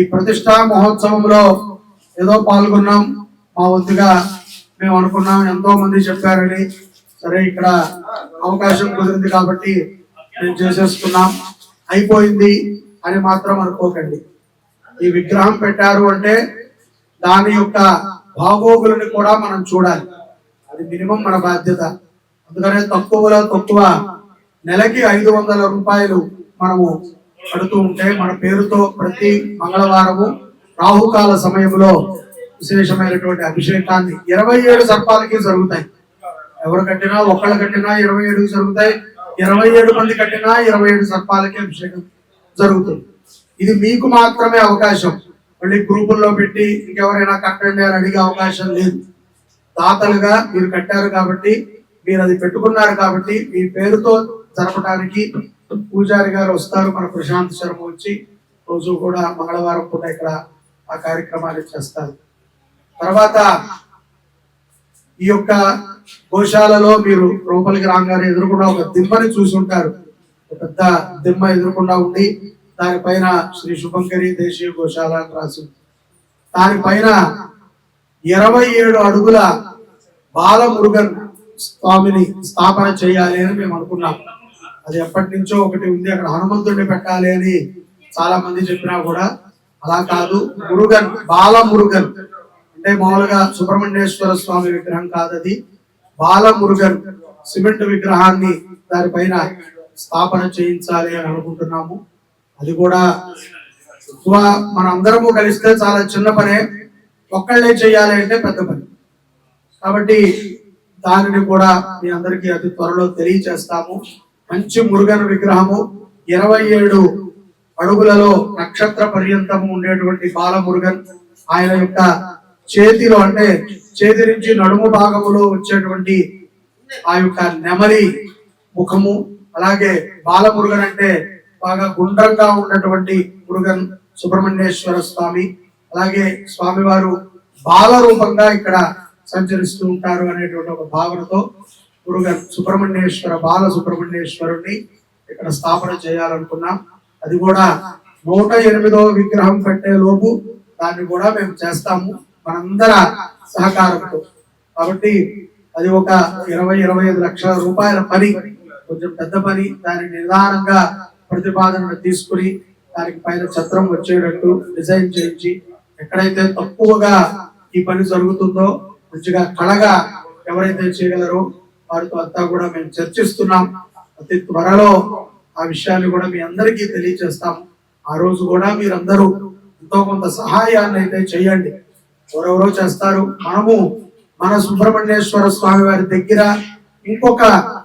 ఈ ప్రతిష్టా మహోత్సవంలో ఏదో పాల్గొన్నాం, మా వంతుగా మేము అనుకున్నాం, ఎంతో మంది చెప్పారని. సరే, ఇక్కడ అవకాశం కుదిరింది కాబట్టి మేము చేసేసుకున్నాం, అయిపోయింది అని మాత్రం అనుకోకండి. ఈ విగ్రహం పెట్టారు అంటే దాని యొక్క బాగోగులను కూడా మనం చూడాలి. అది మినిమం మన బాధ్యత. అందుకనే తక్కువలో తక్కువ నెలకి 500 రూపాయలు మనము కడుతూ ఉంటే మన పేరుతో ప్రతి మంగళవారము రాహుకాల సమయంలో విశేషమైనటువంటి అభిషేకాన్ని 27 సర్పాలకి జరుగుతాయి. ఎవరు కట్టినా, ఒక్కళ్ళు కట్టినా 27 జరుగుతాయి. 27 మంది కట్టినా 27 సర్పాలకి అభిషేకం జరుగుతుంది. ఇది మీకు మాత్రమే అవకాశం. మళ్ళీ గ్రూపుల్లో పెట్టి ఇంకెవరైనా కట్టండి అని అడిగే అవకాశం లేదు. దాతలుగా మీరు కట్టారు కాబట్టి, మీరు అది పెట్టుకున్నారు కాబట్టి, మీ పేరుతో జరపడానికి పూజారి గారు వస్తారు. మన ప్రశాంత్ శర్మ వచ్చి రోజు కూడా మంగళవారం పూట ఇక్కడ ఆ కార్యక్రమాన్ని చేస్తారు. తర్వాత ఈ యొక్క గోశాలలో మీరు లోపలికి రాగానే ఎదురుకుండా ఒక దిమ్మని చూసుంటారు. పెద్ద దిమ్మ ఎదురుకుండా ఉండి దానిపైన శ్రీ శుభంకరి దేశీయ గోశాల అని రాసి, దానిపైన 27 అడుగుల బాలమురుగన్ స్వామిని స్థాపన చేయాలి అని మేము అనుకున్నాం. అది ఎప్పటి నుంచో ఒకటి ఉంది, అక్కడ హనుమంతుడిని పెట్టాలి అని చాలా మంది చెప్పినా కూడా అలా కాదు. మురుగన్, బాలమురుగన్ అంటే మామూలుగా సుబ్రహ్మణ్యేశ్వర స్వామి విగ్రహం కాదు, అది బాలమురుగన్ సిమెంట్ విగ్రహాన్ని దానిపైన స్థాపన చేయించాలి అని అనుకుంటున్నాము. అది కూడా ఎక్కువ మనందరము కలిస్తే చాలా చిన్న పనే, ఒక్కళ్ళే చేయాలి అంటే పెద్ద పని. కాబట్టి దానిని కూడా మీ అందరికీ అతి త్వరలో తెలియచేస్తాము. మంచి మురుగన్ విగ్రహము, 27 అడుగులలో నక్షత్ర పర్యంతము ఉండేటువంటి బాలమురుగన్. ఆయన యొక్క చేతిలో అంటే చేతి నుంచి నడుము భాగములో వచ్చేటువంటి ఆ యొక్క నెమలి ముఖము, అలాగే బాలమురుగన్ అంటే బాగా గుండ్రంగా ఉన్నటువంటి మురుగన్ సుబ్రహ్మణ్యేశ్వర స్వామి. అలాగే స్వామివారు బాల రూపంగా ఇక్కడ సంచరిస్తూ ఉంటారు అనేటువంటి ఒక భావనతో మురుగన్ సుబ్రహ్మణ్యేశ్వర, బాల సుబ్రహ్మణ్యేశ్వరుణ్ణి ఇక్కడ స్థాపన చేయాలనుకున్నాం. అది కూడా 108వ విగ్రహం పెట్టే లోపు దాన్ని కూడా మేము చేస్తాము మనందర సహకారంతో. కాబట్టి అది ఒక 20-25 లక్షల రూపాయల పని, కొంచెం పెద్ద పని. దాని నిదానంగా ప్రతిపాదనను తీసుకుని దానికి పైన ఛత్రం వచ్చేటట్టు డిజైన్ చేయించి, ఎక్కడైతే తక్కువగా ఈ పని జరుగుతుందో మంచిగా కళగా ఎవరైతే చేయగలరో వారితో అంతా కూడా మేము చర్చిస్తున్నాం. అతి త్వరలో ఆ విషయాన్ని కూడా మీ అందరికీ తెలియజేస్తాం. ఆ రోజు కూడా మీరందరూ ఎంతో కొంత సహాయాన్ని అయితే చేయండి. ఎవరెవరో చేస్తారు. మనము మన సుబ్రహ్మణ్యేశ్వర స్వామి వారి దగ్గర ఇంకొక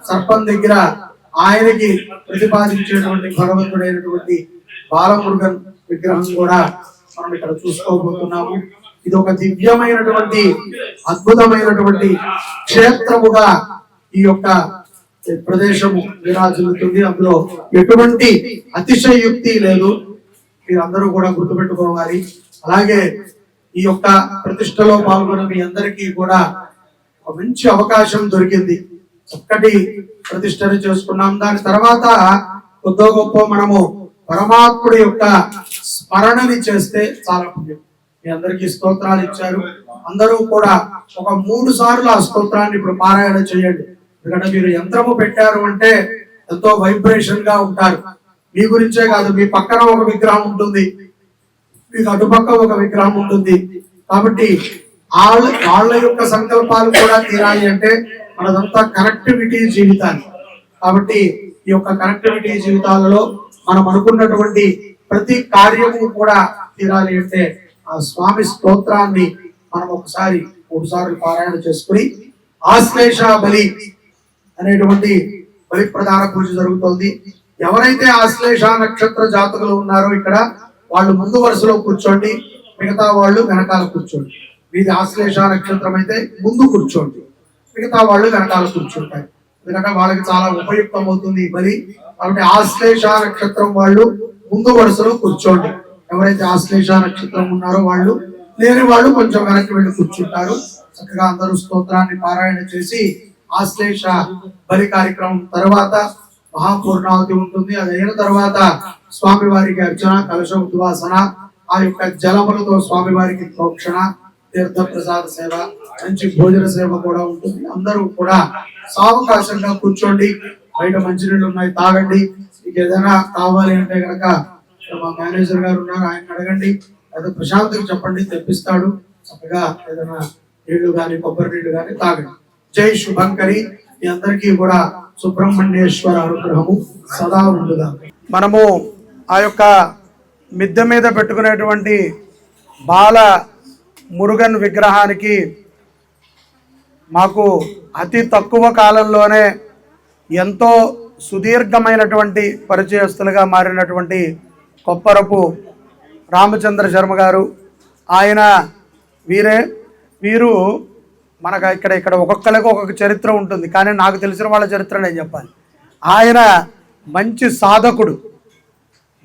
సర్పం దగ్గర ఆయనకి ప్రతిపాదించేటువంటి భగవంతుడైనటువంటి బాలమురుగన్ విగ్రహం కూడా మనం ఇక్కడ చూసుకోబోతున్నాము. ఇది ఒక దివ్యమైనటువంటి అద్భుతమైనటువంటి క్షేత్రముగా ఈ యొక్క ప్రదేశము విరాజిల్లుతుంది. అందులో ఎటువంటి అతిశయోక్తి లేదు, మీరందరూ కూడా గుర్తుపెట్టుకోవాలి. అలాగే ఈ యొక్క ప్రతిష్టలో పాల్గొన్న మీ అందరికీ కూడా ఒక మంచి అవకాశం దొరికింది. చక్కటి ప్రతిష్టని చేసుకున్నాం. దాని తర్వాత కొద్దో గొప్ప మనము పరమాత్ముడి యొక్క స్మరణని చేస్తే చాలా పుణ్యం. మీ అందరికీ స్తోత్రాలు ఇచ్చారు. అందరూ కూడా ఒక 3 సార్లు ఆ స్తోత్రాన్ని ఇప్పుడు పారాయణ చేయండి. ఎందుకంటే మీరు యంత్రము పెట్టారు అంటే ఎంతో వైబ్రేషన్ గా ఉంటారు. మీ గురించే కాదు, మీ పక్కన ఒక విగ్రహం ఉంటుంది, మీకు అటుపక్క ఒక విగ్రహం ఉంటుంది. కాబట్టి వాళ్ళ యొక్క సంకల్పాలు కూడా తీరాలి అంటే మనదంతా కనెక్టివిటీ జీవితాలు. కాబట్టి ఈ యొక్క కనెక్టివిటీ జీవితాలలో మనం అనుకున్నటువంటి ప్రతి కార్యము కూడా తీరాలి అంటే ఆ స్వామి స్తోత్రాన్ని మనం ఒకసారి 3 సార్లు పారాయణ చేసుకుని ఆశ్లేష బలి అనేటువంటి బలి ప్రధాన పూజ జరుగుతోంది. ఎవరైతే ఆశ్లేష నక్షత్ర జాతకులు ఉన్నారో ఇక్కడ వాళ్ళు ముందు వరుసలో కూర్చోండి, మిగతా వాళ్ళు వెనకాల కూర్చోండి. మీది ఆశ్లేష నక్షత్రం అయితే ముందు కూర్చోండి, మిగతా వాళ్ళు వెనకాల కూర్చుంటారు. ఎందుకంటే వాళ్ళకి చాలా ఉపయుక్తం అవుతుంది ఈ బలి. కాబట్టి ఆశ్లేష నక్షత్రం వాళ్ళు ముందు వరుసలో కూర్చోండి. ఎవరైతే ఆశ్లేష నక్షత్రం ఉన్నారో వాళ్ళు, లేని వాళ్ళు కొంచెం వెనక్కి వెళ్ళి కూర్చుంటారు. చక్కగా అందరూ స్తోత్రాన్ని పారాయణ చేసి ఆశ్లేష బలి కార్యక్రమం తర్వాత మహాపూర్ణావతి ఉంటుంది. అది అయిన తర్వాత స్వామి వారికి అర్చన, కలశ ఉద్వాసన, ఆ యొక్క జలములతో స్వామివారికి ప్రోక్షణ, తీర్థ ప్రసాద సేవ, మంచి భోజన సేవ కూడా ఉంటుంది. అందరూ కూడా సావకాశంగా కూర్చోండి. బయట మంచినీళ్ళు ఉన్నాయి, తాగండి. మీకు ఏదైనా కావాలి అంటే కనుక మా మేనేజర్ గారు ఉన్నారు, ఆయన అడగండి. లేదా ప్రశాంత్కి చెప్పండి, తెప్పిస్తాడు. చక్కగా ఏదైనా నీళ్లు కానీ కొబ్బరి నీళ్లు కానీ తాగండి. జై శుభంకరి. మీ అందరికీ కూడా సుబ్రహ్మణ్యేశ్వర అనుగ్రహము సదా ఉండుగా. మనము ఆ యొక్క మిద్దె మీద పెట్టుకునేటువంటి బాల మురుగన్ విగ్రహానికి మాకు అతి తక్కువ కాలంలోనే ఎంతో సుదీర్ఘమైనటువంటి పరిచయస్తులుగా మారినటువంటి కొప్పరపు రామచంద్ర శర్మ గారు, ఆయన వీరు మనకు ఇక్కడ ఒక్కొక్కరికి ఒక్కొక్క చరిత్ర ఉంటుంది, కానీ నాకు తెలిసిన వాళ్ళ చరిత్ర నేను చెప్పాలి. ఆయన మంచి సాధకుడు.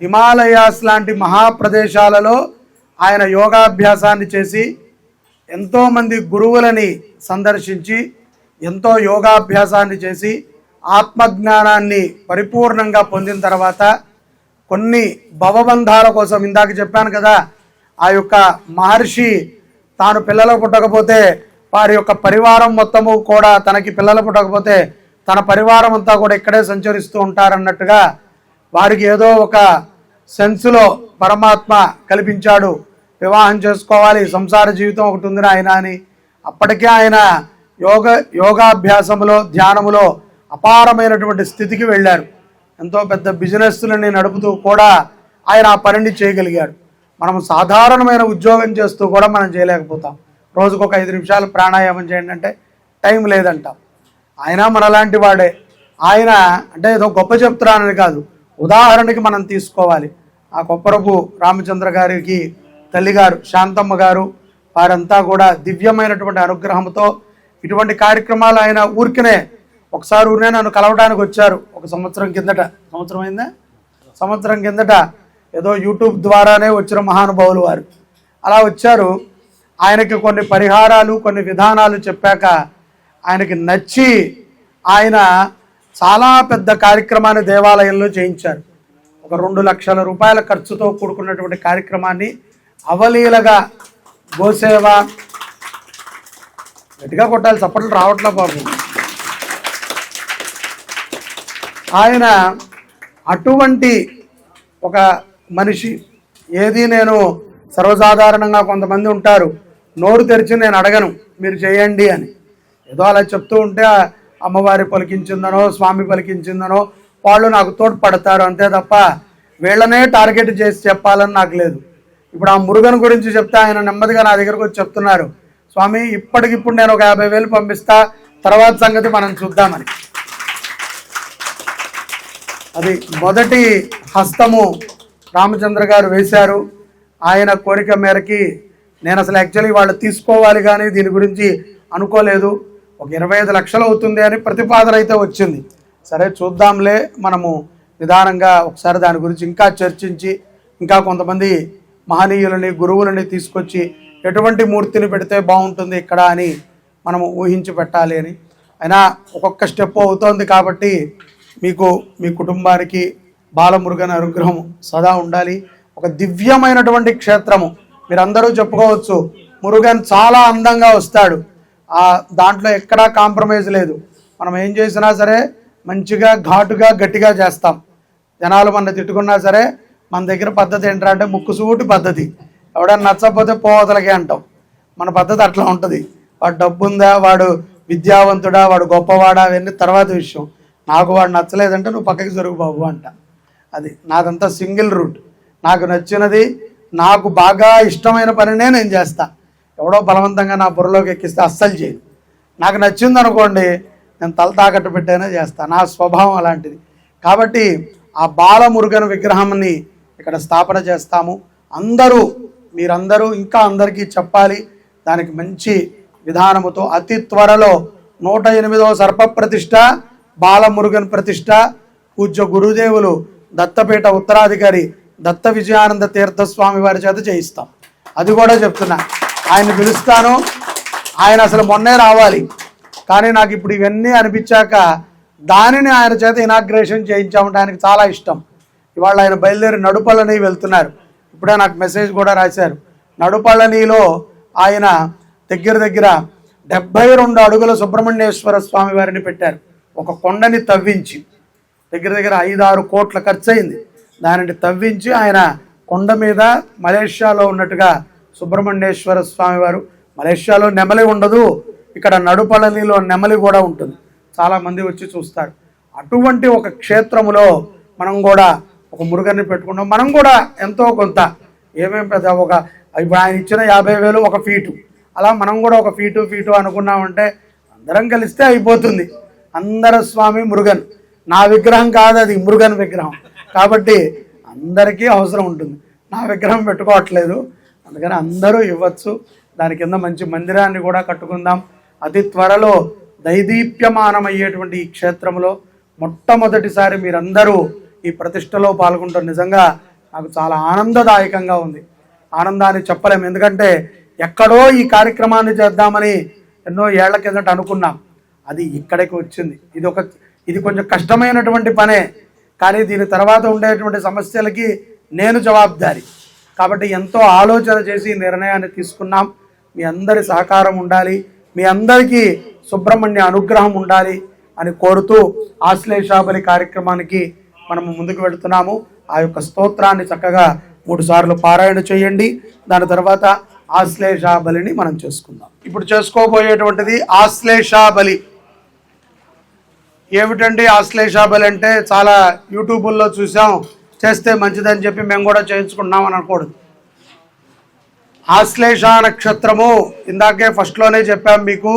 హిమాలయాస్ లాంటి మహాప్రదేశాలలో ఆయన యోగాభ్యాసాన్ని చేసి ఎంతోమంది గురువులని సందర్శించి ఎంతో యోగాభ్యాసాన్ని చేసి ఆత్మజ్ఞానాన్ని పరిపూర్ణంగా పొందిన తర్వాత కొన్ని భవబంధాల కోసం, ఇందాక చెప్పాను కదా, ఆ యొక్క మహర్షి తాను పిల్లలు పుట్టకపోతే వారి యొక్క పరివారం మొత్తము కూడా, తనకి పిల్లలు పుట్టకపోతే తన పరివారం అంతా కూడా ఇక్కడే సంచరిస్తూ ఉంటారన్నట్టుగా వారికి ఏదో ఒక సెన్స్లో పరమాత్మ కల్పించాడు. వివాహం చేసుకోవాలి, సంసార జీవితం ఒకటి ఉంది ఆయన అని. అప్పటికే ఆయన యోగాభ్యాసములో ధ్యానములో అపారమైనటువంటి స్థితికి వెళ్ళారు. ఎంతో పెద్ద బిజినెస్లని నడుపుతూ కూడా ఆయన ఆ పనిని చేయగలిగాడు. మనం సాధారణమైన ఉద్యోగం చేస్తూ కూడా మనం చేయలేకపోతాం. రోజుకు ఒక 5 నిమిషాలు ప్రాణాయామం చేయండి అంటే టైం లేదంటాం. ఆయన మనలాంటి వాడే. ఆయన అంటే ఏదో గొప్ప చెప్తున్నానని కాదు, ఉదాహరణకి మనం తీసుకోవాలి. ఆ కొప్పరపు రామచంద్ర గారికి తల్లిగారు శాంతమ్మ గారు, వారంతా కూడా దివ్యమైనటువంటి అనుగ్రహంతో ఇటువంటి కార్యక్రమాలు ఆయన ఊరికనే ఒకసారి ఊరినే నన్ను కలవడానికి వచ్చారు. ఒక సంవత్సరం కిందట ఏదో యూట్యూబ్ ద్వారానే వచ్చిన మహానుభావులు వారు అలా వచ్చారు. ఆయనకి కొన్ని పరిహారాలు, కొన్ని విధానాలు చెప్పాక ఆయనకి నచ్చి ఆయన చాలా పెద్ద కార్యక్రమాన్ని దేవాలయంలో చేయించారు. ఒక 2 లక్షల రూపాయల ఖర్చుతో కూడుకున్నటువంటి కార్యక్రమాన్ని అవలీలగా గోసేవ, గట్టిగా కొట్టాలి, చప్పట్లు రావట్లే బాబు. ఆయన అటువంటి ఒక మనిషి. ఏది నేను సర్వసాధారణంగా కొంతమంది ఉంటారు, నోరు తెరిచి నేను అడగను మీరు చేయండి అని, ఏదో అలా చెప్తూ ఉంటే అమ్మవారి పలికించిందనో స్వామి పలికించిందనో వాళ్ళు నాకు తోడ్పడతారు అంతే తప్ప వీళ్ళనే టార్గెట్ చేసి చెప్పాలని నాకు లేదు. ఇప్పుడు ఆ మురుగన్ గురించి చెప్తే ఆయన నెమ్మదిగా నా దగ్గరకు వచ్చి చెప్తున్నారు, స్వామి ఇప్పటికిప్పుడు నేను ఒక 50,000 పంపిస్తా, తర్వాత సంగతి మనం చూద్దామని. అది మొదటి హస్తము రామచంద్ర గారు వేశారు. ఆయన కోరిక మేరకి నేను అసలు యాక్చువల్లీ వాళ్ళు తీసుకోవాలి కానీ దీని గురించి అనుకోలేదు. ఒక 25 లక్షలు అవుతుంది అని ప్రతిపాదన అయితే వచ్చింది. సరే చూద్దాంలే, మనము నిదానంగా ఒకసారి దాని గురించి ఇంకా చర్చించి ఇంకా కొంతమంది మహనీయులని గురువులని తీసుకొచ్చి ఎటువంటి మూర్తిని పెడితే బాగుంటుంది ఇక్కడ అని మనము ఊహించి పెట్టాలి అని. అయినా ఒక్కొక్క స్టెప్ అవుతోంది కాబట్టి మీకు మీ కుటుంబానికి బాలమురుగన్ అనుగ్రహం సదా ఉండాలి. ఒక దివ్యమైనటువంటి క్షేత్రము. మీరందరూ చెప్పుకోవచ్చు మురుగన్ చాలా అందంగా వస్తాడు, దాంట్లో ఎక్కడా కాంప్రమైజ్ లేదు. మనం ఏం చేసినా సరే మంచిగా ఘాటుగా గట్టిగా చేస్తాం. జనాలు మన తిట్టుకున్నా సరే మన దగ్గర పద్ధతి ఏంటంటే ముక్కుసూటి పద్ధతి. ఎవడన్నా నచ్చకపోతే పోవతలకే అంటాం. మన పద్ధతి అట్లా ఉంటుంది. వాడు డబ్బు ఉందా, వాడు విద్యావంతుడా, వాడు గొప్పవాడా, అవన్నీ తర్వాత విషయం. నాకు వాడు నచ్చలేదంటే నువ్వు పక్కకి జరుగు బాబు అంట. అది నాదంతా సింగిల్ రూట్. నాకు నచ్చినది, నాకు బాగా ఇష్టమైన పనినే నేను చేస్తా. ఎవడో బలవంతంగా నా బుర్రలోకి ఎక్కిస్తే అస్సలు చేయను. నాకు నచ్చింది అనుకోండి, నేను తల తాకట్టు పెట్టైనా చేస్తాను. నా స్వభావం అలాంటిది. కాబట్టి ఆ బాలమురుగన్ విగ్రహాన్ని ఇక్కడ స్థాపన చేస్తాము. మీరందరూ ఇంకా అందరికీ చెప్పాలి. దానికి మంచి విధానముతో అతి త్వరలో 108వ సర్పప్రతిష్ఠ, బాలమురుగన్ ప్రతిష్ఠ పూజ్య గురుదేవులు దత్తపీఠ ఉత్తరాధికారి దత్త విజయానంద తీర్థస్వామి వారి చేత చేయిస్తాం. అది కూడా చెప్తున్నా, ఆయన పిలుస్తాను. ఆయన అసలు మొన్నే రావాలి, కానీ నాకు ఇప్పుడు ఇవన్నీ అనిపించాక దానిని ఆయన చేత ఇనాగ్రేషన్ చేయించామంటే ఆయనకు చాలా ఇష్టం. ఇవాళ ఆయన బయలుదేరి నడుపలని వెళ్తున్నారు. ఇప్పుడే నాకు మెసేజ్ కూడా రాశారు. నడుపళనిలో ఆయన దగ్గర 72 అడుగుల సుబ్రహ్మణ్యేశ్వర స్వామి వారిని పెట్టారు. ఒక కొండని తవ్వించి దగ్గర 5-6 కోట్ల ఖర్చు అయింది. దానిని తవ్వించి ఆయన కొండ మీద మలేషియాలో ఉన్నట్టుగా సుబ్రహ్మణ్యేశ్వర స్వామి వారు, మలేషియాలో నెమలి ఉండదు, ఇక్కడ నడుపళనిలో నెమలి కూడా ఉంటుంది, చాలామంది వచ్చి చూస్తారు. అటువంటి ఒక క్షేత్రములో మనం కూడా ఒక మురుగన్ని పెట్టుకున్నాం. మనం కూడా ఎంతో కొంత ఏమేమి పెద్ద ఒక ఇప్పుడు ఆయన ఇచ్చిన 50,000 1 ఫీటు, అలా మనం కూడా 1 ఫీటు అనుకున్నామంటే అందరం కలిస్తే అయిపోతుంది. అందర స్వామి మురుగన్, నా విగ్రహం కాదు, అది మురుగన్ విగ్రహం కాబట్టి అందరికీ అవసరం ఉంటుంది. నా విగ్రహం పెట్టుకోవట్లేదు, అందుకని అందరూ ఇవ్వచ్చు. దాని కింద మంచి మందిరాన్ని కూడా కట్టుకుందాం. అతి త్వరలో దైదీప్యమానమయ్యేటువంటి ఈ క్షేత్రంలో మొట్టమొదటిసారి మీరందరూ ఈ ప్రతిష్టలో పాల్గొంటారు. నిజంగా నాకు చాలా ఆనందదాయకంగా ఉంది. ఆనందాన్ని చెప్పలేము, ఎందుకంటే ఎక్కడో ఈ కార్యక్రమాన్ని చేద్దామని ఎన్నో ఏళ్ల కిందట అనుకున్నాం, అది ఇక్కడికి వచ్చింది. ఇది కొంచెం కష్టమైనటువంటి పనే, కానీ దీని తర్వాత ఉండేటువంటి సమస్యలకి నేను జవాబుదారి కాబట్టి ఎంతో ఆలోచన చేసి నిర్ణయాన్ని తీసుకున్నాం. మీ అందరి సహకారం ఉండాలి, మీ అందరికీ సుబ్రహ్మణ్య అనుగ్రహం ఉండాలి అని కోరుతూ ఆశ్లేషాబలి కార్యక్రమానికి మనము ముందుకు వెళుతున్నాము. ఆ యొక్క స్తోత్రాన్ని చక్కగా 3 సార్లు పారాయణ చేయండి. దాని తర్వాత ఆశ్లేషాబలిని మనం చేసుకుందాం. ఇప్పుడు చేసుకోబోయేటువంటిది ఆశ్లేషాబలి. ఏమిటండి ఆశ్లేషాబలి అంటే? చాలా యూట్యూబుల్లో చూసాం, చేస్తే మంచిదని చెప్పి మేము కూడా చేయించుకున్నాం అని అనకూడదు. ఆశ్లేష నక్షత్రము ఇందాకే ఫస్ట్లోనే చెప్పాం మీకు,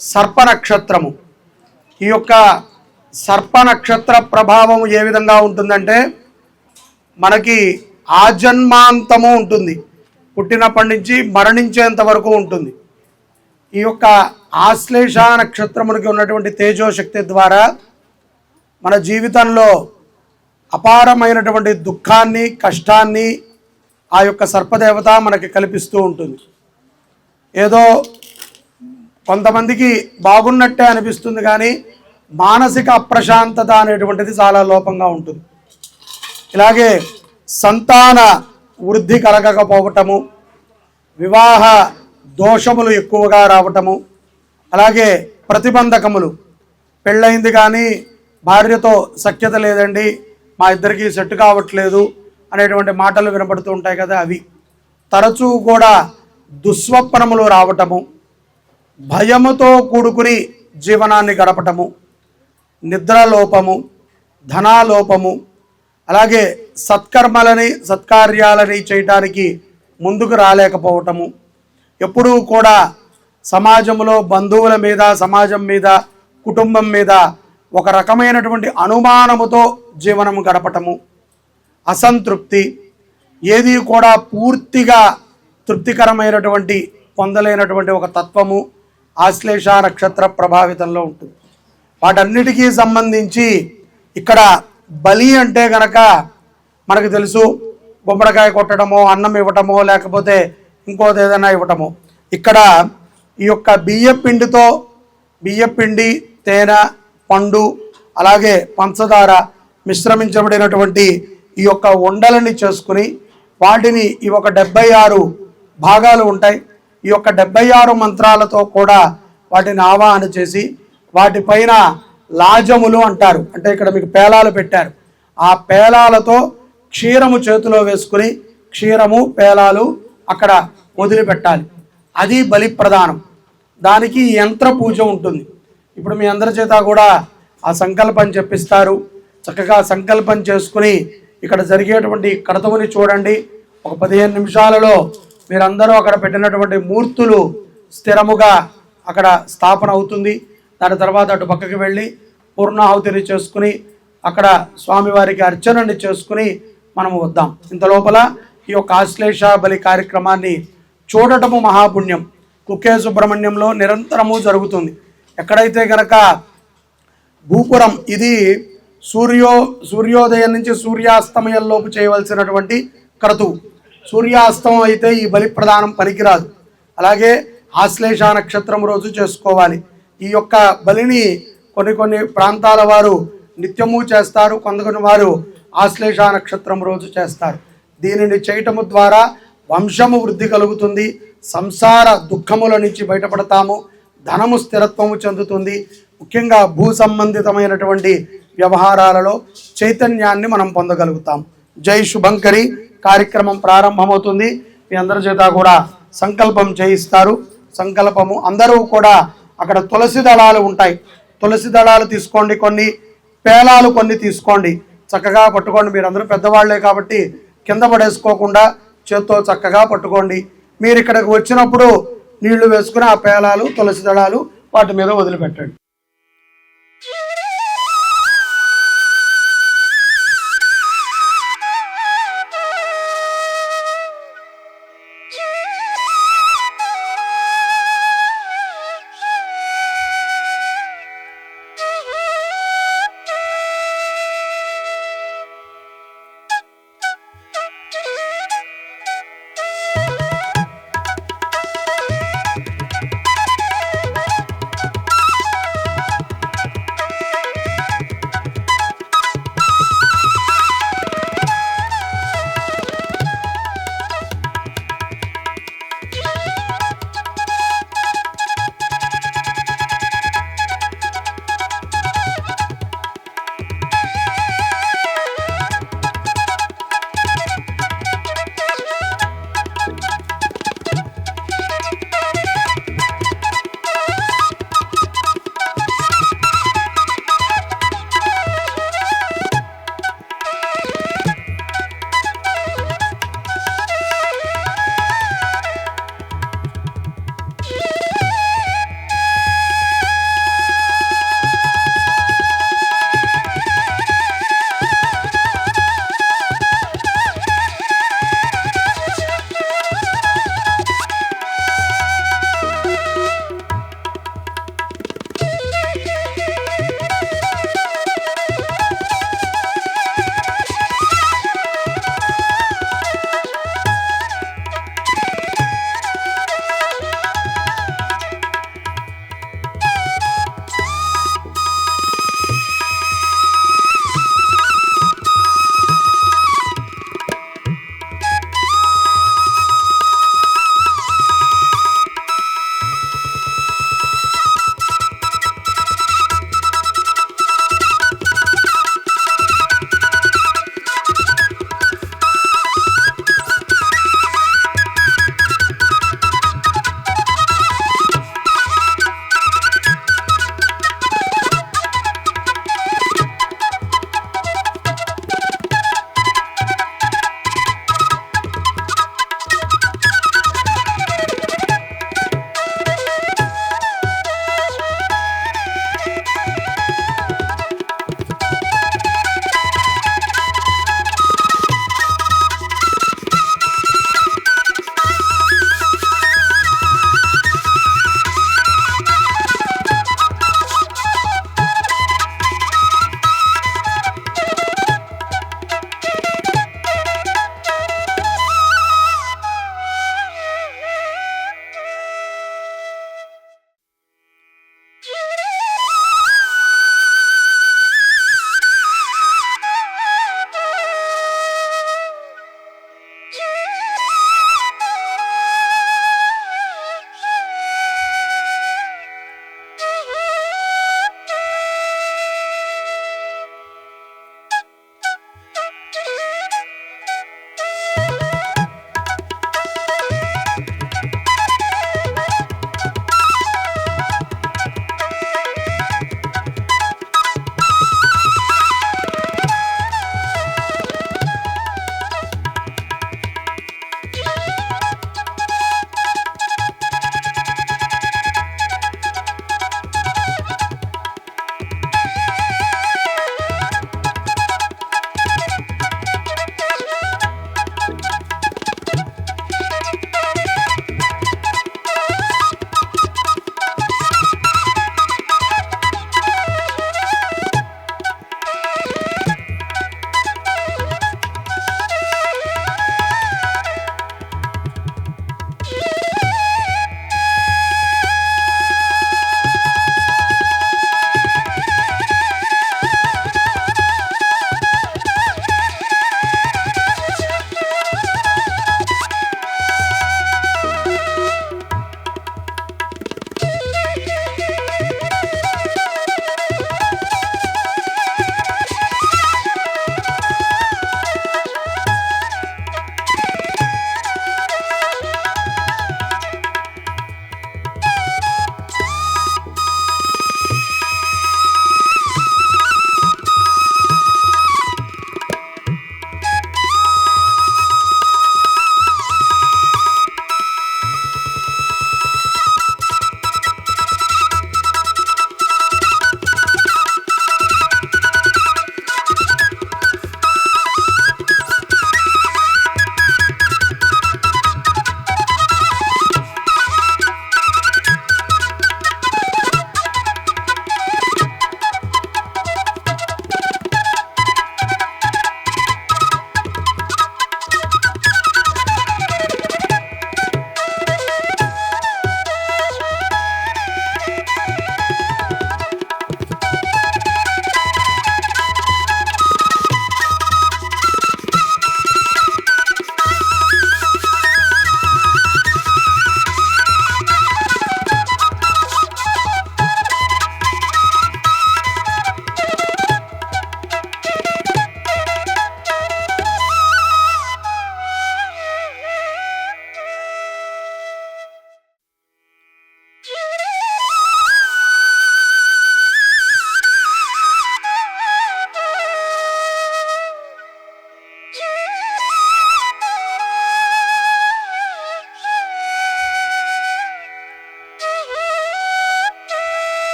సర్ప నక్షత్రము. ఈ యొక్క సర్ప నక్షత్ర ప్రభావం ఏ విధంగా ఉంటుందంటే మనకి ఆజన్మాంతము ఉంటుంది, పుట్టినప్పటి నుంచి మరణించేంత వరకు ఉంటుంది. ఈ యొక్క ఆశ్లేష నక్షత్రమునికి ఉన్నటువంటి తేజోశక్తి ద్వారా మన జీవితంలో అపారమైనటువంటి దుఃఖాన్ని, కష్టాన్ని ఆ యొక్క సర్పదేవత మనకి కల్పిస్తూ ఉంటుంది. ఏదో కొంతమందికి బాగున్నట్టే అనిపిస్తుంది, కానీ మానసిక అప్రశాంతత అనేటువంటిది చాలా లోపంగా ఉంటుంది. ఇలాగే సంతాన వృద్ధి కలగకపోవటము, వివాహ దోషములు ఎక్కువగా రావటము, అలాగే ప్రతిబంధకములు, పెళ్ళయింది కానీ భార్యతో సఖ్యత లేదండి, మా ఇద్దరికి సెట్ కావట్లేదు అనేటువంటి మాటలు వినపడుతూ ఉంటాయి కదా, అవి తరచూ కూడా దుస్వప్నములు రావటము, భయముతో కూడుకుని జీవనాన్ని గడపటము, నిద్రలోపము, ధనాలోపము, అలాగే సత్కర్మలని సత్కార్యాలని చేయటానికి ముందుకు రాలేకపోవటము, ఎప్పుడూ కూడా సమాజంలో బంధువుల మీద, సమాజం మీద, కుటుంబం మీద ఒక రకమైనటువంటి అనుమానముతో జీవనం గడపటము, అసంతృప్తి, ఏది కూడా పూర్తిగా తృప్తికరమైనటువంటి పొందలేనటువంటి ఒక తత్వము ఆశ్లేష నక్షత్ర ప్రభావితంలో ఉంటుంది. వాటన్నిటికీ సంబంధించి ఇక్కడ బలి అంటే గనక మనకు తెలుసు, గుమ్మడికాయ కొట్టడమో, అన్నం ఇవ్వటమో, లేకపోతే ఇంకోటి ఏదైనా ఇవ్వటమో. ఇక్కడ ఈ యొక్క బియ్యపిండి, తేనె, పండు, అలాగే పంచదార మిశ్రమించబడినటువంటి ఈ యొక్క ఉండలని చేసుకుని వాటిని ఈ ఒక 76 భాగాలు ఉంటాయి. ఈ యొక్క 76 మంత్రాలతో కూడా వాటిని ఆవాహన చేసి వాటిపైన లాజములు అంటారు, అంటే ఇక్కడ మీకు పేలాలు పెట్టారు, ఆ పేలాలతో క్షీరము చేతిలో వేసుకుని క్షీరము పేలాలు అక్కడ వదిలిపెట్టాలి. అది బలి ప్రదానం. దానికి యంత్ర పూజ ఉంటుంది. ఇప్పుడు మీ అందరి చేత కూడా ఆ సంకల్పం చెప్పిస్తారు. చక్కగా సంకల్పం చేసుకుని ఇక్కడ జరిగేటువంటి కర్తవుని చూడండి. ఒక 15 నిమిషాలలో మీరందరూ అక్కడ పెట్టినటువంటి మూర్తులు స్థిరముగా అక్కడ స్థాపన అవుతుంది. దాని తర్వాత అటు పక్కకి వెళ్ళి పూర్ణాహుతిని చేసుకుని అక్కడ స్వామివారికి అర్చనని చేసుకుని మనము వద్దాం. ఇంత లోపల ఈ యొక్క ఆశ్లేష బలి కార్యక్రమాన్ని చూడటము మహాపుణ్యం. కుక్కే సుబ్రహ్మణ్యంలో నిరంతరము జరుగుతుంది. ఎక్కడైతే గనక భూపురం, ఇది సూర్యోదయం నుంచి సూర్యాస్తమయంలోపు చేయవలసినటువంటి క్రతువు. సూర్యాస్తమం అయితే ఈ బలి ప్రదానం పనికిరాదు. అలాగే ఆశ్లేష నక్షత్రం రోజు చేసుకోవాలి. ఈ యొక్క బలిని కొన్ని ప్రాంతాల వారు నిత్యము చేస్తారు, కొందరు వారు ఆశ్లేష నక్షత్రం రోజు చేస్తారు. దీనిని చేయటము ద్వారా వంశము వృద్ధి కలుగుతుంది, సంసార దుఃఖముల నుంచి బయటపడతాము, ధనము స్థిరత్వము చెందుతుంది. ముఖ్యంగా భూ సంబంధితమైనటువంటి వ్యవహారాలలో చైతన్యాన్ని మనం పొందగలుగుతాం. జై శుభంకరి కార్యక్రమం ప్రారంభమవుతుంది. మీ అందరి చేత కూడా సంకల్పం చేయిస్తారు. సంకల్పము అందరూ కూడా అక్కడ తులసి దళాలు ఉంటాయి, తులసి దళాలు తీసుకోండి, కొన్ని పేలాలు కొన్ని తీసుకోండి, చక్కగా పట్టుకోండి. మీరందరూ పెద్దవాళ్లే కాబట్టి కింద పడేసుకోకుండా చేత్తో చక్కగా పట్టుకోండి. మీరు ఇక్కడికి వచ్చినప్పుడు నీళ్లు వేసుకుని ఆ పేలాలు తులసి దళాలు వాటి మీద వదిలిపెట్టండి.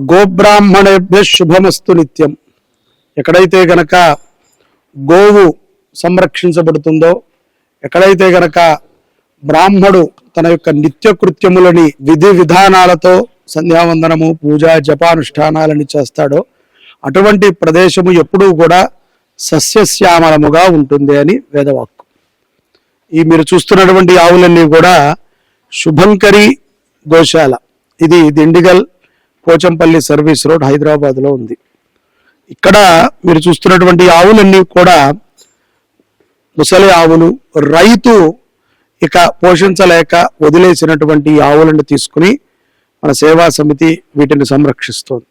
గోబ్రాహ్మణేభ్య శుభమస్తు నిత్యం. ఎక్కడైతే గనక గోవు సంరక్షించబడుతుందో, ఎక్కడైతే గనక బ్రాహ్మడు తన యొక్క నిత్య కృత్యములని విధి విధానాలతో సంధ్యావందనము, పూజ, జపానుష్ఠానాలని చేస్తాడో అటువంటి ప్రదేశము ఎప్పుడూ కూడా సస్యశ్యామలముగా ఉంటుంది అని వేదవాక్కు. ఈ మీరు చూస్తున్నటువంటి ఆవులన్నీ కూడా శుభంకరి గోశాల. ఇది దిండిగల్ పోచంపల్లి సర్వీస్ రోడ్ హైదరాబాద్లో ఉంది. ఇక్కడ మీరు చూస్తున్నటువంటి ఆవులన్నీ కూడా ముసలి ఆవులు. రైతు ఇక పోషించలేక వదిలేసినటువంటి ఆవులను తీసుకుని మన సేవా సమితి వీటిని సంరక్షిస్తోంది.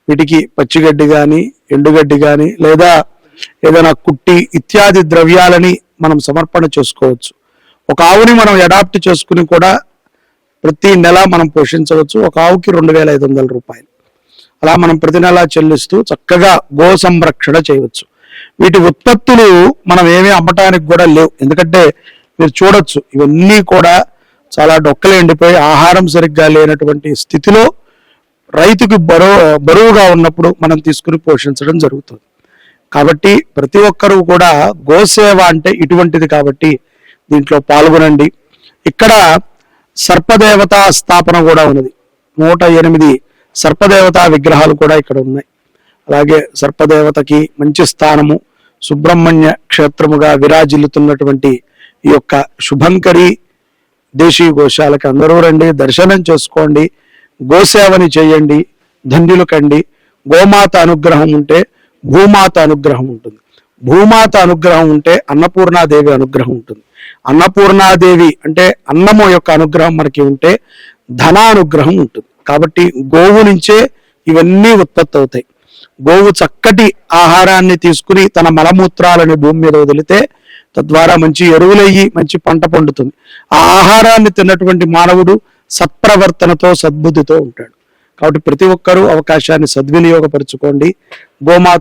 వీటికి పచ్చిగడ్డి కానీ, ఎండుగడ్డి కానీ, లేదా ఏదైనా కుట్టి ఇత్యాది ద్రవ్యాలని మనం సమర్పణ చేసుకోవచ్చు. ఒక ఆవుని మనం అడాప్ట్ చేసుకుని కూడా ప్రతి నెల మనం పోషించవచ్చు. ఒక ఆవుకి 2,500 రూపాయలు అలా మనం ప్రతి నెల చెల్లిస్తూ చక్కగా గో సంరక్షణ చేయవచ్చు. వీటి ఉత్పత్తులు మనం ఏమీ అమ్మటానికి కూడా లేవు. ఎందుకంటే మీరు చూడొచ్చు, ఇవన్నీ కూడా చాలా డొక్కలు ఎండిపోయి ఆహారం సరిగ్గా లేనటువంటి స్థితిలో రైతుకి బరువుగా ఉన్నప్పుడు మనం తీసుకుని పోషించడం జరుగుతుంది. కాబట్టి ప్రతి ఒక్కరూ కూడా గోసేవ అంటే ఇటువంటిది కాబట్టి దీంట్లో పాల్గొనండి. ఇక్కడ సర్పదేవతా స్థాపన కూడా ఉన్నది. 108 సర్పదేవతా విగ్రహాలు కూడా ఇక్కడ ఉన్నాయి. అలాగే సర్పదేవతకి మంచి స్థానము, సుబ్రహ్మణ్య క్షేత్రముగా విరాజిల్లుతున్నటువంటి ఈ యొక్క శుభంకరి దేశీ గోశాలకి అందరూ రండి, దర్శనం చేసుకోండి, గోసేవని చేయండి, ధన్యులు కండి. గోమాత అనుగ్రహం ఉంటే భూమాత అనుగ్రహం ఉంటుంది. భూమాత అనుగ్రహం ఉంటే అన్నపూర్ణాదేవి అనుగ్రహం ఉంటుంది. అన్నపూర్ణాదేవి అంటే అన్నము యొక్క అనుగ్రహం మనకి ఉంటే ధనానుగ్రహం ఉంటుంది. కాబట్టి గోవు నుంచే ఇవన్నీ ఉత్పత్తి అవుతాయి. గోవు చక్కటి ఆహారాన్ని తీసుకుని తన మలమూత్రాలని భూమి మీద వదిలితే తద్వారా మంచి ఎరువులయ్యి మంచి పంట పండుతుంది. ఆ ఆహారాన్ని తిన్నటువంటి మానవుడు సత్ప్రవర్తనతో సద్బుద్ధితో ఉంటాడు. కాబట్టి ప్రతి ఒక్కరూ అవకాశాన్ని సద్వినియోగపరచుకోండి. గోమాత